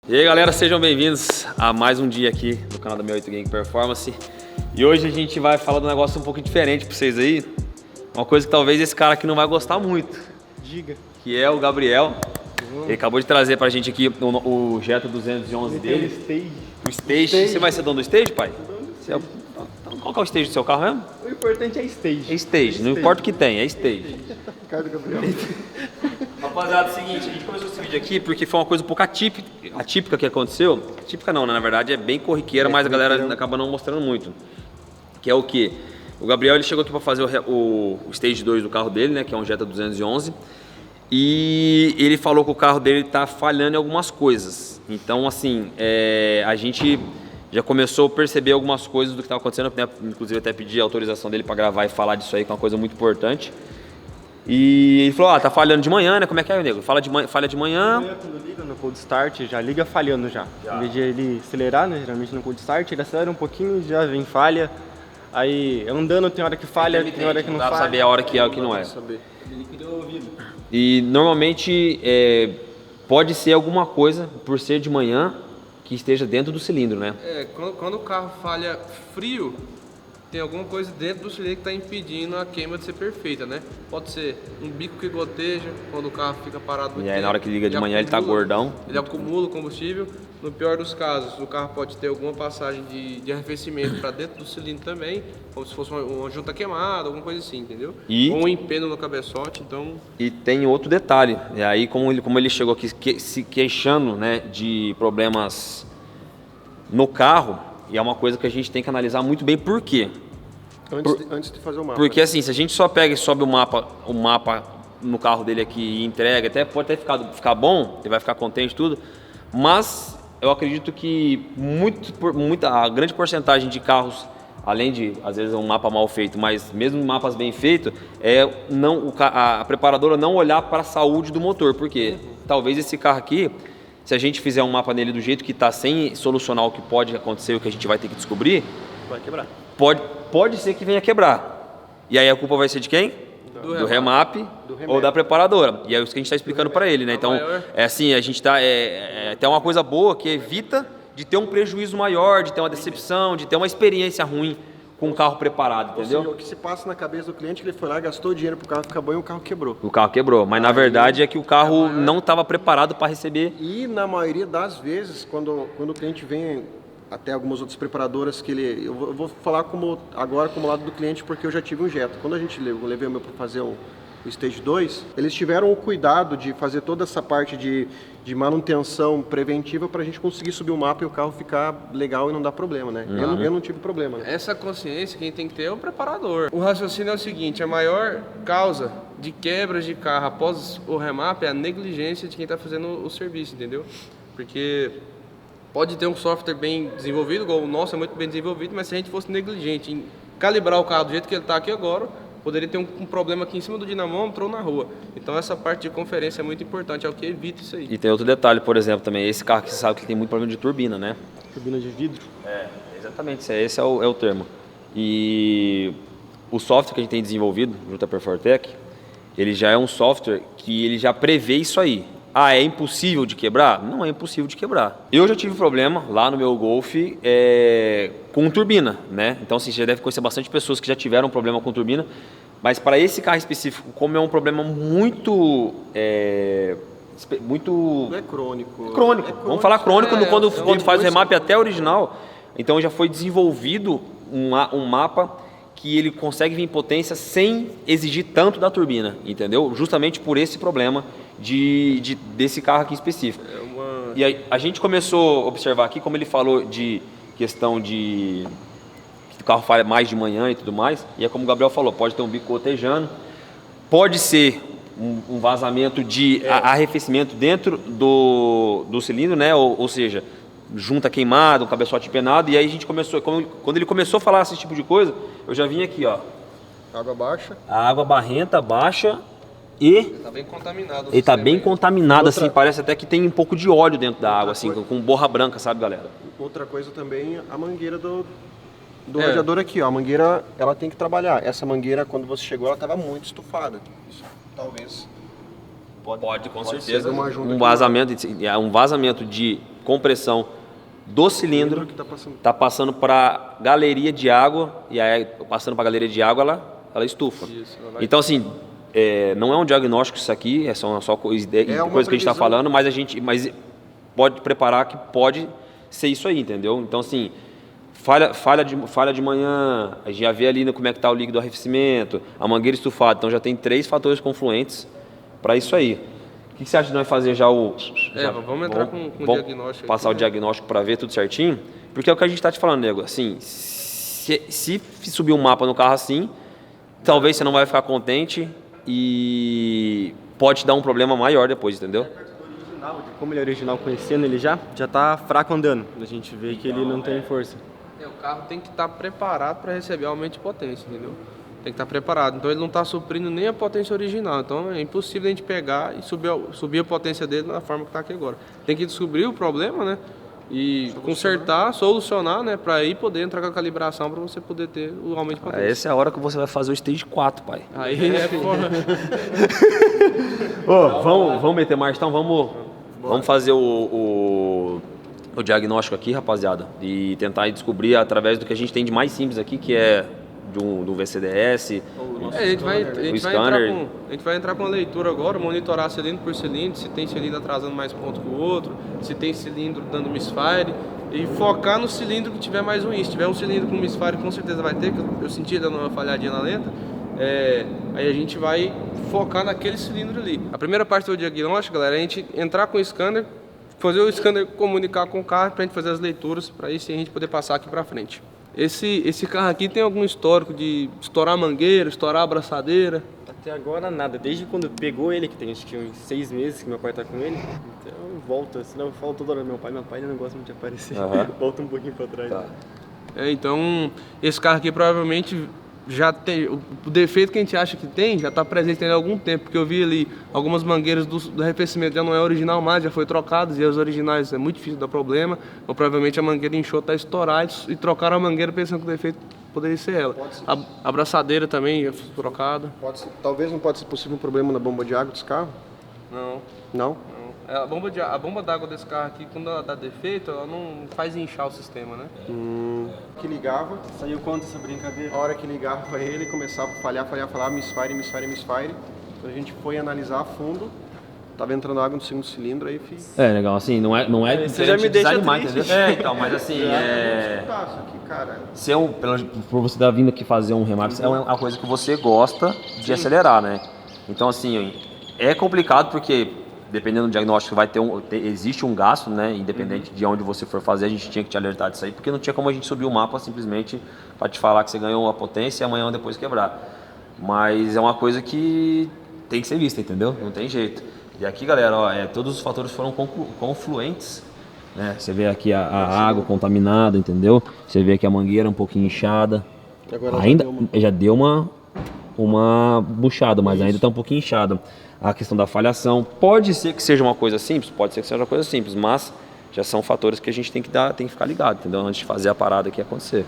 E aí galera, sejam bem-vindos a mais um dia aqui no canal da 68 Game Performance. E hoje a gente vai falar de um negócio um pouco diferente pra vocês aí. Uma coisa que talvez esse cara aqui não vai gostar muito. Diga. Que é o Gabriel. Ele acabou de trazer pra gente aqui o Jetta 211 dele. O stage. Você vai ser dono do stage, pai? Qual que é o stage do seu carro mesmo? O importante é stage. É stage, não importa o que tem, é stage. Ricardo Gabriel. Rapaziada, é o seguinte, a gente começou esse vídeo aqui porque foi uma coisa um pouco atípica que aconteceu. Atípica não, né? Na verdade é bem corriqueira, mas a galera acaba não mostrando muito. Que é o quê? O Gabriel ele chegou aqui para fazer o Stage 2 do carro dele, né? Que é um Jetta 211. E ele falou que o carro dele tá falhando em algumas coisas. Então, assim, a gente já começou a perceber algumas coisas do que estava acontecendo, né? Inclusive até pedi a autorização dele para gravar e falar disso aí, que é uma coisa muito importante. E ele falou, tá falhando de manhã, né? Como é que é, nego? Falha de manhã. Quando liga no cold start, já liga falhando já. Em vez de ele acelerar, né? Geralmente no cold start, ele acelera um pouquinho e já vem falha. Aí andando tem hora que falha, tem hora que não falha. Dá pra saber a hora que é e o que não é. E normalmente pode ser alguma coisa, por ser de manhã, que esteja dentro do cilindro, né? Quando o carro falha frio, tem alguma coisa dentro do cilindro que está impedindo a queima de ser perfeita, né? Pode ser um bico que goteja, quando o carro fica parado muito E aí tempo, na hora que liga de manhã ele tá gordão. Ele acumula o combustível. No pior dos casos, o carro pode ter alguma passagem de arrefecimento para dentro do cilindro também, como se fosse uma junta queimada, alguma coisa assim, entendeu? Ou um empeno no cabeçote, então... E tem outro detalhe, e aí como ele chegou aqui se queixando, né, de problemas no carro, e é uma coisa que a gente tem que analisar muito bem por quê. Antes de fazer o mapa. Porque assim, se a gente só pega e sobe o mapa no carro dele aqui e entrega, pode até ficar bom, ele vai ficar contente e tudo, mas eu acredito que a grande porcentagem de carros, além de, às vezes, um mapa mal feito, mas mesmo mapas bem feitos, a preparadora não olhar para a saúde do motor, porque talvez esse carro aqui, se a gente fizer um mapa nele do jeito que está, sem solucionar o que pode acontecer, o que a gente vai ter que descobrir, Vai quebrar. Pode ser que venha quebrar. E aí a culpa vai ser de quem? Do remap ou da preparadora. E é isso que a gente está explicando para ele, né? Então, é assim, a gente tem uma coisa boa que evita de ter um prejuízo maior, de ter uma decepção, de ter uma experiência ruim com o carro preparado, entendeu? Ou seja, o que se passa na cabeça do cliente é que ele foi lá, gastou dinheiro pro carro ficar bom e o carro quebrou. O carro quebrou, mas na verdade é que o carro não estava preparado para receber. E na maioria das vezes, quando o cliente vem, até algumas outras preparadoras que eu vou falar agora como lado do cliente, porque eu já tive um Jetta. Quando eu levei o meu para fazer o Stage 2, eles tiveram o cuidado de fazer toda essa parte de manutenção preventiva para a gente conseguir subir o mapa e o carro ficar legal e não dar problema, né? Eu não tive problema, né? Essa consciência quem tem que ter é o preparador. O raciocínio é o seguinte, a maior causa de quebras de carro após o remap é a negligência de quem está fazendo o serviço, entendeu? Porque pode ter um software bem desenvolvido, igual o nosso é muito bem desenvolvido, mas se a gente fosse negligente em calibrar o carro do jeito que ele está aqui agora, poderia ter um problema aqui em cima do dinamômetro ou na rua. Então essa parte de conferência é muito importante, é o que evita isso aí. E tem outro detalhe, por exemplo, também, esse carro que você sabe que tem muito problema de turbina, né? Turbina de vidro. Exatamente, esse é o termo. E o software que a gente tem desenvolvido junto à Perfortec, ele já é um software que ele já prevê isso aí. É impossível de quebrar? Não é impossível de quebrar. Eu já tive problema lá no meu Golf com turbina, né? Então, assim, você já deve conhecer bastante pessoas que já tiveram problema com turbina, mas para esse carro específico, como é um problema muito... Não é crônico. Crônico. Vamos falar crônico quando faz o remap até original. Então, já foi desenvolvido um mapa que ele consegue vir em potência sem exigir tanto da turbina, entendeu? Justamente por esse problema desse carro aqui específico. E aí, a gente começou a observar aqui, como ele falou de questão de que o carro falha mais de manhã e tudo mais, e é como o Gabriel falou, pode ter um bico gotejando, pode ser um vazamento de arrefecimento dentro do cilindro, né? Ou seja, junta queimada, um cabeçote empenado, e aí a gente começou, quando ele começou a falar esse tipo de coisa, eu já vim aqui, ó. Água baixa. A água barrenta, baixa e... Ele tá bem contaminado. Ele tá bem contaminado, assim, parece até que tem um pouco de óleo dentro da água, assim, com borra branca, sabe, galera? Outra coisa também, a mangueira do radiador aqui, ó. A mangueira, ela tem que trabalhar. Essa mangueira, quando você chegou, ela estava muito estufada. Isso talvez Pode, com ser certeza. uma junta Um vazamento de compressão do cilindro que tá passando para galeria de água, e aí passando para galeria de água ela estufa. Isso, ela vai- Então assim, não é um diagnóstico isso aqui, só coisa que a gente está falando, mas pode preparar que pode ser isso aí, entendeu? Então assim, falha de manhã, a gente já vê ali como é que está o líquido do arrefecimento, a mangueira estufada, então já tem 3 fatores confluentes para isso aí. O que você acha de nós fazer já o... vamos entrar com o diagnóstico. Passar o diagnóstico para ver tudo certinho, porque é o que a gente está te falando, nego. Assim, se subir um mapa no carro assim, talvez você não vai ficar contente e pode te dar um problema maior depois, entendeu? Como ele é original, conhecendo ele já tá fraco andando. A gente vê que ele não tem força. O carro tem que estar preparado para receber aumento de potência, entendeu? Tem que estar preparado. Então ele não está suprindo nem a potência original. Então é impossível a gente pegar e subir a potência dele da forma que está aqui agora. Tem que descobrir o problema, né? E consertar, solucionar, né? Para aí poder entrar com a calibração para você poder ter o aumento de potência. Essa é a hora que você vai fazer o Stage 4, pai. Aí porra. Vamos meter marcha, então vamos fazer o diagnóstico aqui, rapaziada, e tentar descobrir através do que a gente tem de mais simples aqui, que é do VCDS, A gente vai entrar com a leitura agora, monitorar cilindro por cilindro, se tem cilindro atrasando mais ponto que o outro, se tem cilindro dando misfire, e focar no cilindro que tiver mais ruim. Se tiver um cilindro com misfire, com certeza vai ter, que eu senti dando uma falhadinha na lenta, aí a gente vai focar naquele cilindro ali. A primeira parte do diagnóstico, galera, é a gente entrar com o scanner, fazer o scanner comunicar com o carro para a gente fazer as leituras, para aí sim a gente poder passar aqui para frente. Esse carro aqui tem algum histórico de estourar a mangueira, estourar a abraçadeira? Até agora nada, desde quando pegou ele, que tem acho que uns 6 meses que meu pai tá com ele, então volta, senão eu falo toda hora meu pai não gosta muito de aparecer, volta um pouquinho para trás. Tá. Então esse carro aqui provavelmente já tem, o defeito que a gente acha que tem já está presente há algum tempo, porque eu vi ali algumas mangueiras do arrefecimento já não é original mais, já foi trocadas, e as originais é muito difícil dar problema, ou provavelmente a mangueira inchou, está estourada e trocaram a mangueira pensando que o defeito poderia ser ela. A abraçadeira também já foi trocada. Talvez não pode ser possível um problema na bomba de água desse carro? Não. Não? A bomba d'água desse carro aqui, quando ela dá defeito, ela não faz inchar o sistema, né? Que ligava, Saiu quanto essa brincadeira? a hora que ligava ele começava a falhar, misfire. Então a gente foi analisar a fundo, tava entrando água no segundo cilindro, aí fiz... Legal, assim, não é Você já me deixa desanimar, triste. entendeu? Então, mas assim, Isso aqui, cara. por você estar vindo aqui fazer um remap, é uma coisa que você gosta de acelerar, né? Então, assim, é complicado porque, dependendo do diagnóstico, existe um gasto, né? Independente de onde você for fazer, a gente tinha que te alertar disso aí, porque não tinha como a gente subir o mapa simplesmente para te falar que você ganhou a potência e amanhã ou depois quebrar. Mas é uma coisa que tem que ser vista, entendeu? Não tem jeito. E aqui, galera, todos os fatores foram confluentes, né? Você vê aqui a água contaminada, entendeu? Você vê aqui a mangueira um pouquinho inchada. Agora Ainda já deu uma buchada, mas ainda está um pouquinho inchada. A questão da falhação, pode ser que seja uma coisa simples, mas já são fatores que a gente tem que ficar ligado, entendeu? Antes de fazer a parada aqui acontecer.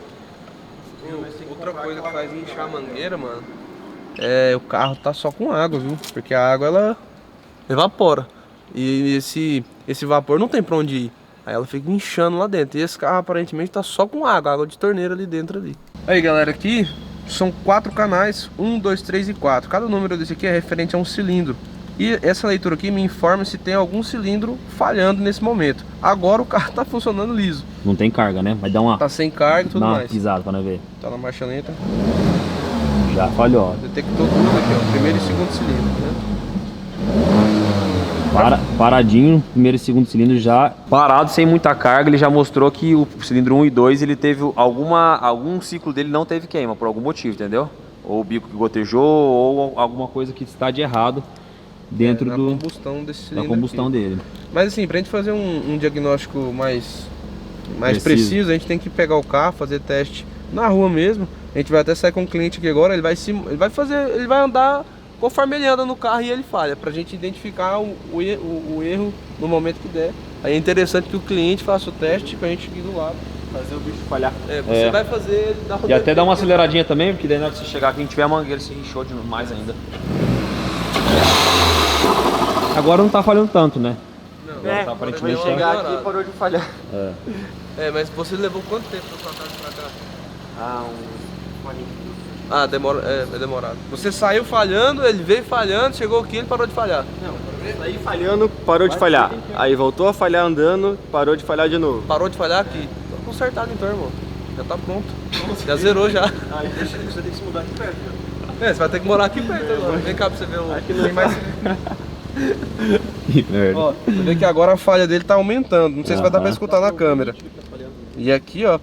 Outra coisa que faz inchar a mangueira, mano, o carro tá só com água, viu? Porque a água, ela evapora. E esse vapor não tem pra onde ir. Aí ela fica inchando lá dentro. E esse carro aparentemente tá só com água de torneira ali dentro ali. Aí, galera, aqui são 4 canais, 1, 2, 3 e 4. Cada número desse aqui é referente a um cilindro. E essa leitura aqui me informa se tem algum cilindro falhando nesse momento. Agora o carro tá funcionando liso. Não tem carga, né? Vai dar uma... Tá sem carga e tudo mais. Pisada pra nós ver. Tá na marcha lenta. Já falhou, ó. Detectou tudo aqui, ó. Primeiro e segundo cilindro, né? Paradinho, primeiro e segundo cilindro já parado, sem muita carga. Ele já mostrou que o cilindro 1 e 2 ele teve algum ciclo dele não teve queima por algum motivo, entendeu? Ou o bico que gotejou ou alguma coisa que está de errado dentro combustão desse cilindro da combustão aqui dele. Mas assim, pra gente fazer um diagnóstico mais preciso, a gente tem que pegar o carro, fazer teste na rua mesmo. A gente vai até sair com o cliente aqui agora, ele vai andar conforme ele anda no carro e ele falha, pra gente identificar o erro no momento que der. Aí é interessante que o cliente faça o teste pra gente ir do lado. Fazer o bicho falhar. Você vai fazer na E até dar uma aceleradinha também, porque daí na hora que você chegar aqui, a gente tiver a mangueira, se inchou mais ainda. Agora não tá falhando tanto, né? Não, Agora tá aparentemente... vai Chegar melhorado. aqui parou de falhar. Mas você levou quanto tempo pra sua casa pra cá? Ah, uns 40 minutos. Ah, é demorado. Você saiu falhando, ele veio falhando, chegou aqui e ele parou de falhar. Não, saí falhando, parou de falhar. Aí voltou a falhar andando, parou de falhar de novo. Parou de falhar aqui. Tá consertado então, irmão. Já tá pronto. Já zerou já. Aí você tem que se mudar aqui perto, já. Você vai ter que morar aqui perto agora. Vem cá pra você ver o... Aqui não tem mais. Ó, você vê que agora a falha dele tá aumentando. Não sei se vai dar pra escutar na câmera. E aqui, ó.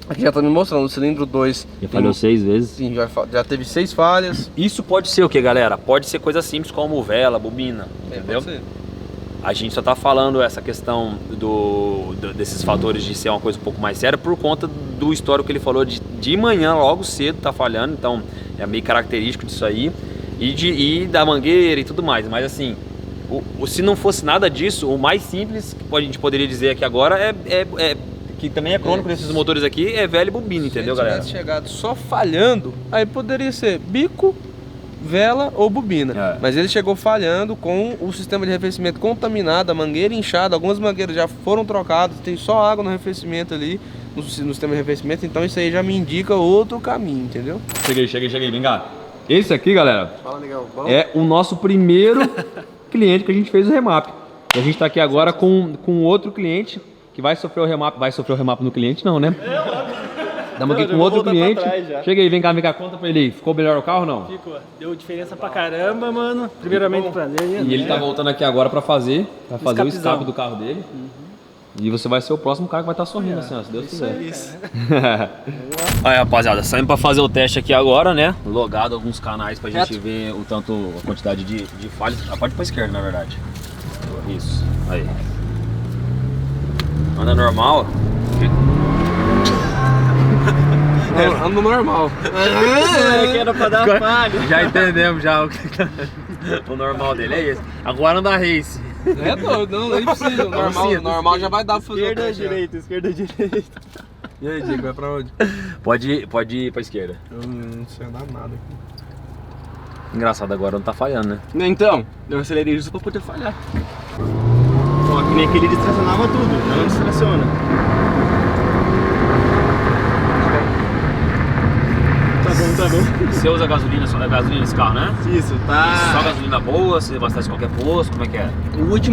Aqui já tá me mostrando, o cilindro 2. Já falhou 6 vezes. Sim, já teve 6 falhas. Isso pode ser o que, galera? Pode ser coisa simples como vela, bobina, entendeu? Pode ser. A gente só tá falando essa questão desses fatores de ser uma coisa um pouco mais séria por conta do histórico que ele falou de manhã, logo cedo, tá falhando. Então é meio característico disso aí. E da mangueira e tudo mais. Mas assim, se não fosse nada disso, o mais simples que a gente poderia dizer aqui agora que também é crônico nesses motores aqui, é vela e bobina, entendeu, Se ele galera? tivesse chegado só falhando, aí poderia ser bico, vela ou bobina. É. Mas ele chegou falhando com o sistema de arrefecimento contaminado, a mangueira inchada, algumas mangueiras já foram trocadas, tem só água no arrefecimento ali, no sistema de arrefecimento, então isso aí já me indica outro caminho, entendeu? Cheguei, vem cá. Esse aqui, galera, Fala, negão. Bom? é o nosso primeiro cliente que a gente fez o remap. E a gente tá aqui agora com outro cliente que vai sofrer o remap. Vai sofrer o remap no cliente, não, né? Estamos aqui com outro cliente. Chega aí, vem cá, conta pra ele aí. Ficou melhor o carro ou não? Ficou. Deu diferença pra caramba, mano. Primeiramente pra ele. E ele tá voltando aqui agora pra fazer o Escapezão. escape do carro dele. E você vai ser o próximo cara que vai estar sorrindo assim, ó, se Deus quiser. Aí, rapaziada, saímos pra fazer o teste aqui agora, né? Logado alguns canais pra gente ver o tanto, a quantidade de falhas. A parte pra esquerda, na verdade. Isso, aí. Anda normal. Ando normal. Que era pra dar falha. Já entendemos já o normal dele é esse. Agora anda race. É doido, não, nem precisa. Normal já vai dar pra fazer o Esquerda, teste, já. direita. E aí, Diego, vai pra onde? Pode ir pra esquerda. Eu não sei andar nada aqui. Engraçado, agora não tá falhando, né? Então, eu acelerei justo pra poder falhar. Só que nem aquele distracionava tudo, não distraciona. Tá bom. Você usa gasolina, só gasolina nesse carro, né? Isso, Só tá. gasolina boa, você abastece qualquer posto, como é que é?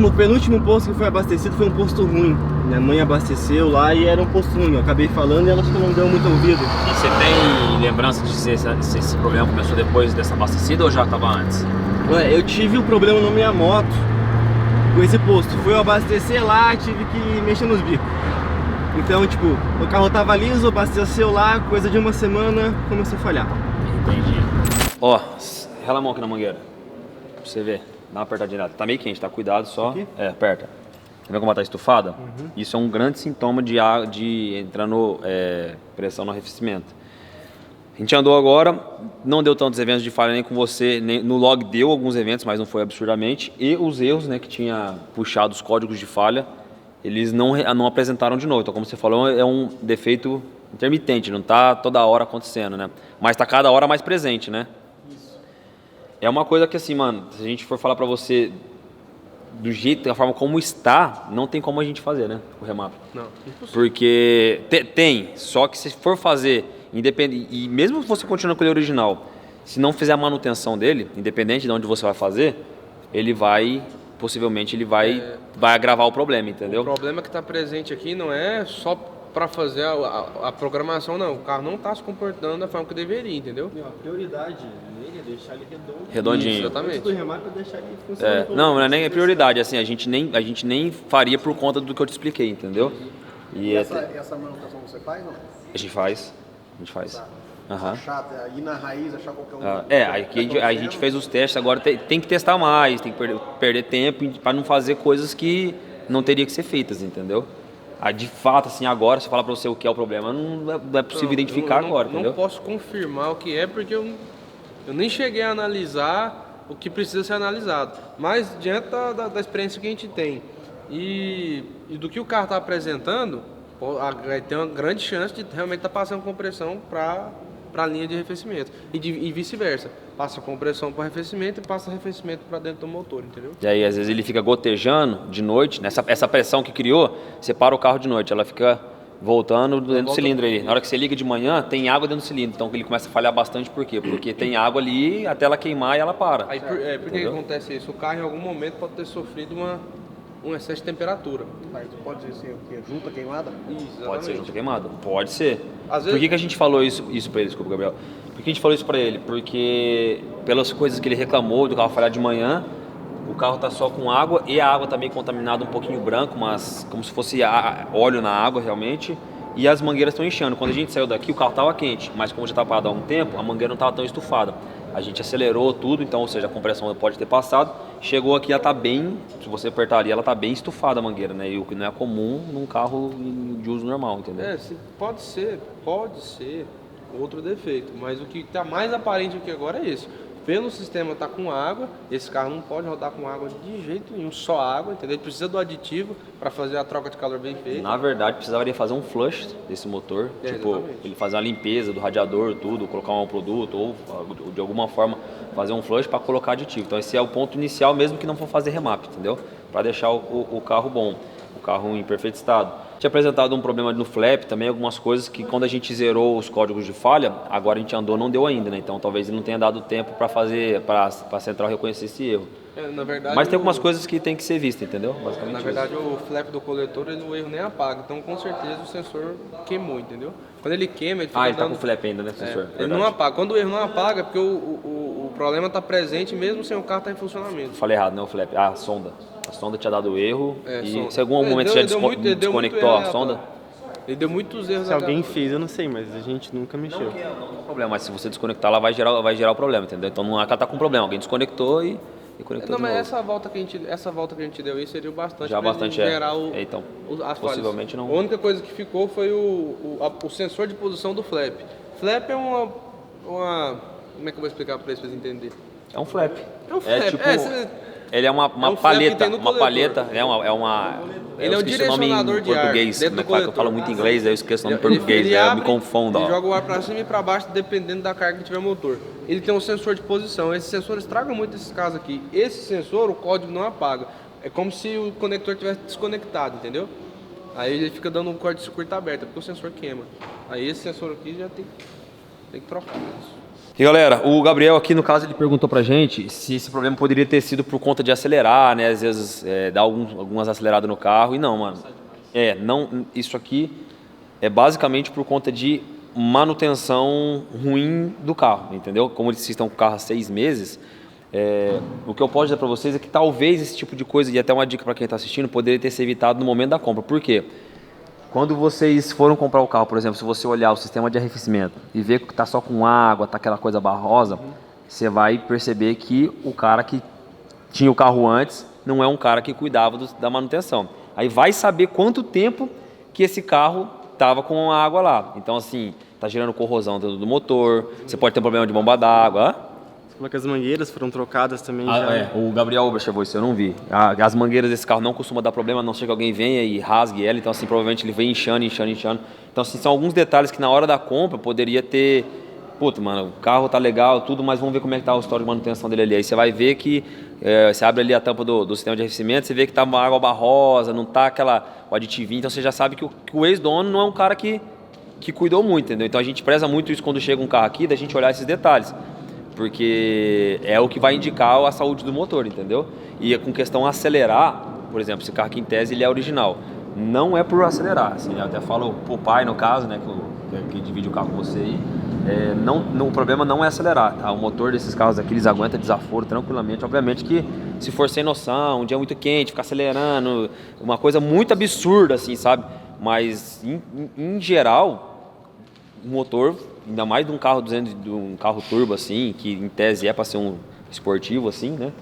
O penúltimo posto que foi abastecido foi um posto ruim. Minha mãe abasteceu lá e era um posto ruim. Eu acabei falando e ela acho que não deu muito ouvido. E você tem lembrança de se esse problema começou depois dessa abastecida ou já estava antes? Ué, eu tive um problema na minha moto com esse posto. Fui abastecer lá, tive que mexer nos bicos. Então, tipo, o carro tava liso, abasteceu lá, coisa de uma semana, começou a falhar. Entendi. Ó, rela a mão aqui na mangueira. Pra você ver. Dá uma apertadinha. Tá meio quente, tá? Cuidado só. Aqui? É, aperta. Tá vendo como ela tá estufada? Isso é um grande sintoma de entrando pressão no arrefecimento. A gente andou agora, não deu tantos eventos de falha nem com você, nem no log deu alguns eventos, mas não foi absurdamente. E os erros, né, que tinha puxado os códigos de falha, eles não apresentaram de novo. Então, como você falou, é um defeito intermitente, não está toda hora acontecendo, né? Mas está cada hora mais presente, né? Isso. É uma coisa que, assim, mano, se a gente for falar para você do jeito, da forma como está, não tem como a gente fazer, né? O remap. Não, impossível. Porque tem, só que se for fazer, independente, e mesmo que você continue com ele original, se não fizer a manutenção dele, independente de onde você vai fazer, ele vai... possivelmente ele vai agravar o problema, entendeu? O problema que está presente aqui não é só para fazer a programação, não. O carro não está se comportando da forma que deveria, entendeu? A prioridade nele é deixar ele redondo. Redondinho. Isso, exatamente. Antes do remap é deixar ele funcionando. Não é nem prioridade, assim, a gente nem faria por conta do que eu te expliquei, entendeu? E Essa manutenção você faz, não? a gente faz. Aham. Achar, ir na raiz, achar qualquer um. Aqui a gente fez os testes, agora tem que testar mais, tem que perder tempo para não fazer coisas que não teria que ser feitas, entendeu? De fato, assim, agora, se eu falar para você o que é o problema, não é possível identificar agora, entendeu? Não posso confirmar o que é, porque eu nem cheguei a analisar o que precisa ser analisado. Mas, diante da experiência que a gente tem e do que o carro está apresentando, tem uma grande chance de realmente estar passando compressão para para a linha de arrefecimento. E vice-versa. Passa compressão para arrefecimento e passa arrefecimento para dentro do motor, entendeu? E aí, às vezes, ele fica gotejando de noite, essa pressão que criou, você para o carro de noite, ela fica voltando dentro do cilindro aí. Na hora que você liga de manhã, tem água dentro do cilindro, então ele começa a falhar bastante, por quê? Porque tem água ali, até ela queimar e ela para. Aí, por que acontece isso? O carro, em algum momento, pode ter sofrido um excesso de temperatura. Mas pode dizer assim, o quê? Junta queimada? Isso, Pode ser junta queimada? Pode ser. Às Por vezes- que a gente falou isso pra ele, desculpa, Gabriel? Por que a gente falou isso pra ele? Porque pelas coisas que ele reclamou do carro falhar de manhã, o carro tá só com água e a água tá meio contaminada, um pouquinho branco, mas como se fosse óleo na água realmente, e as mangueiras estão inchando. Quando a gente saiu daqui, o carro tava quente, mas como já estava parado há um tempo, a mangueira não estava tão estufada. A gente acelerou tudo, então, ou seja, a compressão pode ter passado. Chegou aqui, ela tá bem, se você apertar ali, ela tá bem estufada a mangueira, né? E o que não é comum num carro de uso normal, entendeu? Pode ser outro defeito, mas o que está mais aparente aqui agora é isso. Pelo sistema tá com água, esse carro não pode rodar com água de jeito nenhum, só água, entendeu? Ele precisa do aditivo para fazer a troca de calor bem feita. Na verdade, precisaria fazer um flush desse motor, tipo, exatamente. ele fazer uma limpeza do radiador, tudo, colocar um produto ou de alguma forma fazer um flush para colocar aditivo. Então esse é o ponto inicial, mesmo que não for fazer remap, entendeu? Para deixar o carro bom, o carro em perfeito estado. Tinha apresentado um problema no flap também, algumas coisas que quando a gente zerou os códigos de falha, agora a gente andou, não deu ainda, né? Então talvez ele não tenha dado tempo para a central reconhecer esse erro. Na verdade, Mas tem algumas coisas que tem que ser vistas, entendeu? Basicamente Na isso. verdade, o flap do coletor, o erro nem apaga. Então, com certeza, o sensor queimou, entendeu? Quando ele queima, ele fica Ele tá dando... com o flap ainda, né, sensor? ele não apaga. Quando o erro não apaga, é porque o problema está presente mesmo sem o carro estar em funcionamento. Falei errado, não, o flap. A sonda. A sonda tinha dado erro. E sonda. se em algum momento você já desconectou a sonda? Ele deu muitos erros. Se alguém fez, eu não sei, mas a gente nunca mexeu. Não tem problema, mas se você desconectar, ela vai gerar o problema, entendeu? Então não é que ela tá com problema, alguém desconectou e conectou Não, de mas novo. essa volta que a gente deu aí serviu bastante Já pra bastante, ele gerar então, as possivelmente falhas. não. A única coisa que ficou foi o sensor de posição do flap. Flap é uma... Como é que eu vou explicar para vocês entenderem? É um flap. É um flap. Tipo, você- ele é uma um flap que paleta, tem no uma coletor. paleta, Ele é eu um esqueci o nome direcionador em de ar português, dentro né? do Claro que eu coletor. falo muito inglês, aí eu esqueço o nome em Ele português, aí eu abre me confundo. e ó. joga o ar para cima e para baixo, dependendo da carga que tiver o motor. Ele tem um sensor de posição. Esse sensor estraga muito esses casos aqui. Esse sensor, o código não apaga. É como se o conector tivesse desconectado, entendeu? Aí ele fica dando um corte de circuito aberto, porque o sensor queima. Aí esse sensor aqui já tem que trocar isso. E galera, o Gabriel aqui no caso ele perguntou pra gente se esse problema poderia ter sido por conta de acelerar, né? Às vezes dar algumas aceleradas no carro e não, mano. Não, isso aqui é basicamente por conta de manutenção ruim do carro, entendeu? Como eles estão com o carro há 6 meses, o que eu posso dizer pra vocês é que talvez esse tipo de coisa, e até uma dica pra quem tá assistindo, poderia ter sido evitado no momento da compra. Por quê? Quando vocês foram comprar o carro, por exemplo, se você olhar o sistema de arrefecimento e ver que está só com água, está aquela coisa barrosa, você vai perceber que o cara que tinha o carro antes não é um cara que cuidava da manutenção. Aí vai saber quanto tempo que esse carro estava com a água lá. Então, assim, está gerando corrosão dentro do motor, você pode ter um problema de bomba d'água. Você falou que as mangueiras foram trocadas também já. O Gabriel observou isso, eu não vi. As mangueiras desse carro não costumam dar problema, a não ser que alguém venha e rasgue ela, então assim, provavelmente ele vem inchando. Então assim, são alguns detalhes que na hora da compra poderia ter... Puta, mano, o carro tá legal, tudo, mas vamos ver como é que tá o histórico de manutenção dele ali. Aí você vai ver que, você abre ali a tampa do sistema de arrefecimento, você vê que tá uma água barrosa, não tá o aditivinho, então você já sabe que o ex-dono não é um cara que cuidou muito, entendeu? Então a gente preza muito isso quando chega um carro aqui, da gente olhar esses detalhes. Porque é o que vai indicar a saúde do motor, entendeu? E com questão acelerar, por exemplo, esse carro aqui em tese ele é original, não é por acelerar, assim, eu até falo pro pai no caso, né, que divide o carro com você aí, o problema não é acelerar, tá? O motor desses carros aqui, eles aguentam desaforo tranquilamente, obviamente que se for sem noção, um dia muito quente, ficar acelerando, uma coisa muito absurda, assim, sabe? Mas, em geral, o motor, ainda mais de um carro de um carro turbo assim, que em tese é para ser um esportivo assim, né?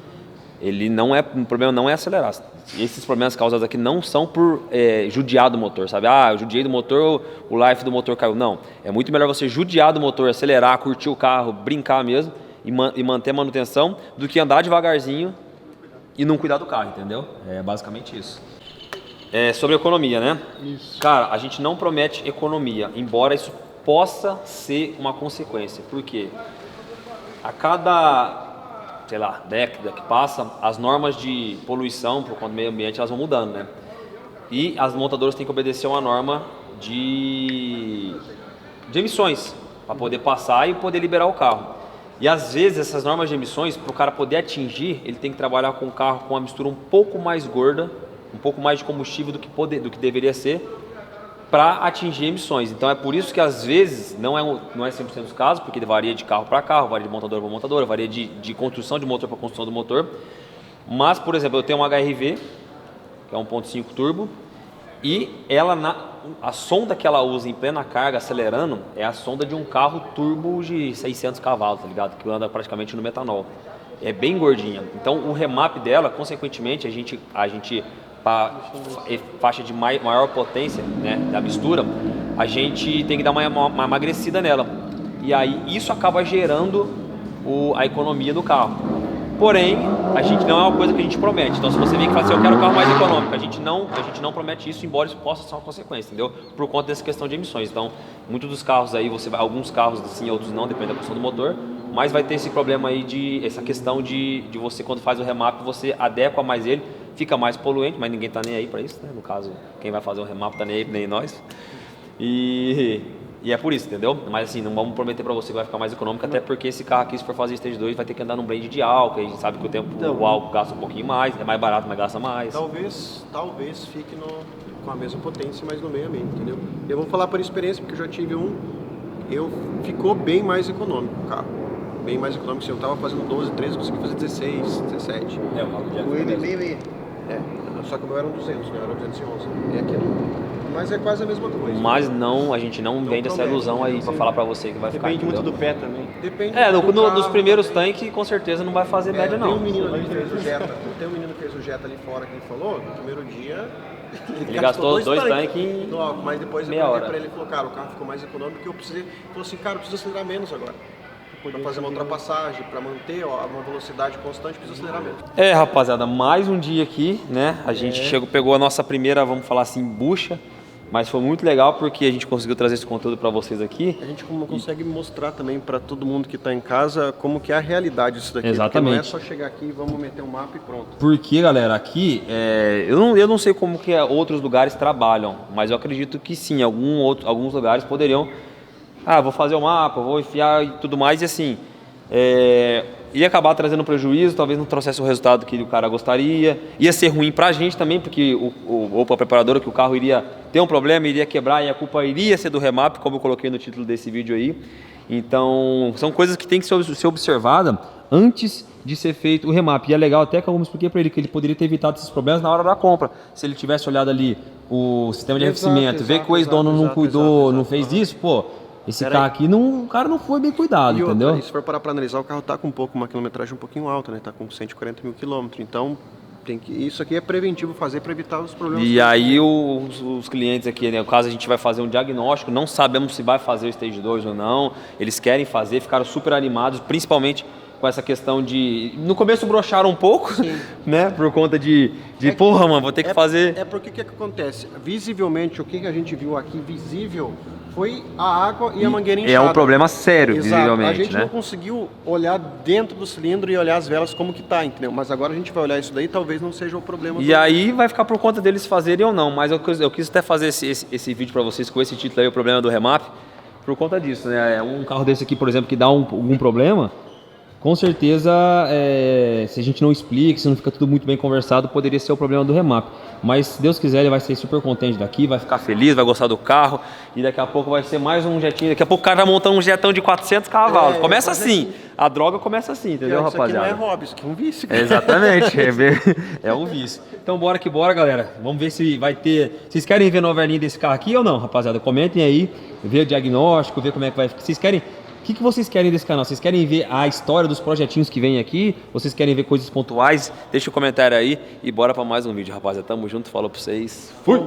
O problema não é acelerar. Esses problemas causados aqui não são por judiar do motor, sabe? Eu judiei do motor, o life do motor caiu. Não, é muito melhor você judiar do motor, acelerar, curtir o carro, brincar mesmo e manter a manutenção do que andar devagarzinho e não cuidar do carro, entendeu? É basicamente isso. Sobre economia, né? Isso. Cara, a gente não promete economia, embora isso possa ser uma consequência. Por quê? A cada, sei lá, década que passa, as normas de poluição por conta do meio ambiente elas vão mudando, né? E as montadoras têm que obedecer uma norma de emissões para poder passar e poder liberar o carro. E às vezes essas normas de emissões, para o cara poder atingir, ele tem que trabalhar com um carro com uma mistura um pouco mais gorda, um pouco mais de combustível do que deveria ser, para atingir emissões. Então é por isso que às vezes não é 100% dos casos, porque varia de carro para carro, varia de montadora para montadora, varia de construção de motor para construção do motor. Mas, por exemplo, eu tenho uma HRV, que é 1.5 turbo, e a sonda que ela usa em plena carga, acelerando, é a sonda de um carro turbo de 600 cavalos, tá ligado? Que anda praticamente no metanol. É bem gordinha. Então o remap dela, consequentemente, a gente para faixa de maior potência, né, da mistura, a gente tem que dar uma emagrecida nela. E aí isso acaba gerando a economia do carro. Porém, a gente não é uma coisa que a gente promete. Então, se você vem e fala assim, eu quero um carro mais econômico, a gente não promete isso, embora isso possa ser uma consequência, entendeu? Por conta dessa questão de emissões. Então, muitos dos carros aí, alguns carros sim, outros não, depende da questão do motor, mas vai ter esse problema aí essa questão de você, quando faz o remap, você adequa mais ele, fica mais poluente, mas ninguém tá nem aí para isso, né? No caso, quem vai fazer o remap tá nem aí, nem nós. E é por isso, entendeu? Mas assim, não vamos prometer para você que vai ficar mais econômico, até porque esse carro aqui, se for fazer Stage 2, vai ter que andar num blend de álcool, a gente sabe que o álcool gasta um pouquinho mais, é mais barato, mas gasta mais. Talvez fique com a mesma potência, mas no meio ambiente, entendeu? Eu vou falar por experiência, porque eu já tive ficou bem mais econômico o carro. Bem mais econômico, se eu tava fazendo 12, 13, eu consegui fazer 16, 17. É, o carro do Jack. Com ele meio. Só que o meu era um 200, né? Era um 211. E aqui não. Mas é quase a mesma coisa. Mas a gente não vende essa ilusão aí pra falar pra você que vai ficar. Depende muito do pé também. Depende dos primeiros tanques, com certeza não vai fazer média não. Tem um menino ali que fez o Jetta. Tem um menino que fez o Jetta ali fora que ele falou, no primeiro dia. Ele gastou dois tanques no álcool, mas depois eu meia perguntei hora. pra ele, ele falou, cara, o carro ficou mais econômico que eu precisei. Ele falou assim, cara, eu preciso acelerar menos agora. Pra fazer uma ultrapassagem, pra manter uma velocidade constante, precisa acelerar menos. Rapaziada, mais um dia aqui, né? A gente pegou a nossa primeira, vamos falar assim, bucha. Mas foi muito legal porque a gente conseguiu trazer esse conteúdo para vocês aqui. A gente consegue mostrar também para todo mundo que está em casa como que é a realidade disso daqui. Exatamente. Porque não é só chegar aqui e vamos meter um mapa e pronto. Porque, galera, aqui, eu não sei como que outros lugares trabalham, mas eu acredito que sim, alguns lugares poderiam... vou fazer o mapa, vou enfiar e tudo mais, e assim... ia acabar trazendo prejuízo, talvez não trouxesse o resultado que o cara gostaria, ia ser ruim pra gente também, porque ou pra preparadora, que o carro iria ter um problema, iria quebrar e a culpa iria ser do remap, como eu coloquei no título desse vídeo aí. Então, são coisas que tem que ser observada antes de ser feito o remap. E é legal até que eu expliquei para ele que ele poderia ter evitado esses problemas na hora da compra. Se ele tivesse olhado ali o sistema de arrefecimento, ver que o ex-dono não cuidou, não fez isso, esse carro aqui, o cara não foi bem cuidado, entendeu? E se for parar para analisar, o carro está com uma quilometragem um pouquinho alta, né? Está com 140 mil quilômetros. Então, isso aqui é preventivo fazer para evitar os problemas. E aí os clientes aqui, né? No caso, a gente vai fazer um diagnóstico, não sabemos se vai fazer o Stage 2 ou não. Eles querem fazer, ficaram super animados, principalmente com essa questão de... No começo broxaram um pouco, né? Por conta de porra, mano, vou ter que fazer... Porque o que acontece? Visivelmente, o que a gente viu aqui visível foi a água e a mangueira inchada. É um problema sério, visivelmente, a gente né? não conseguiu olhar dentro do cilindro e olhar as velas como que tá, entendeu? Mas agora a gente vai olhar isso daí, talvez não seja o problema. E aí vai ficar por conta deles fazerem ou não, mas eu quis até fazer esse vídeo para vocês com esse título aí, o problema do remap, por conta disso, né? Um carro desse aqui, por exemplo, que dá algum problema... Com certeza, se a gente não explica, se não fica tudo muito bem conversado, poderia ser o problema do remap. Mas, se Deus quiser, ele vai ser super contente daqui, vai ficar feliz, vai gostar do carro. E daqui a pouco vai ser mais um jetinho. Daqui a pouco o cara vai montando um jetão de 400 cavalos. Começa assim. A droga começa assim, entendeu, rapaziada? Isso aqui não é hobby, isso aqui é um vício. Exatamente, é um vício. Então, bora que bora, galera. Vamos ver se vai ter... Vocês querem ver novelinha desse carro aqui ou não, rapaziada? Comentem aí, ver o diagnóstico, ver como é que vai... Vocês querem... O que vocês querem desse canal? Vocês querem ver a história dos projetinhos que vem aqui? Vocês querem ver coisas pontuais? Deixa um comentário aí e bora para mais um vídeo, rapaziada. Tamo junto, falou pra vocês. Fui!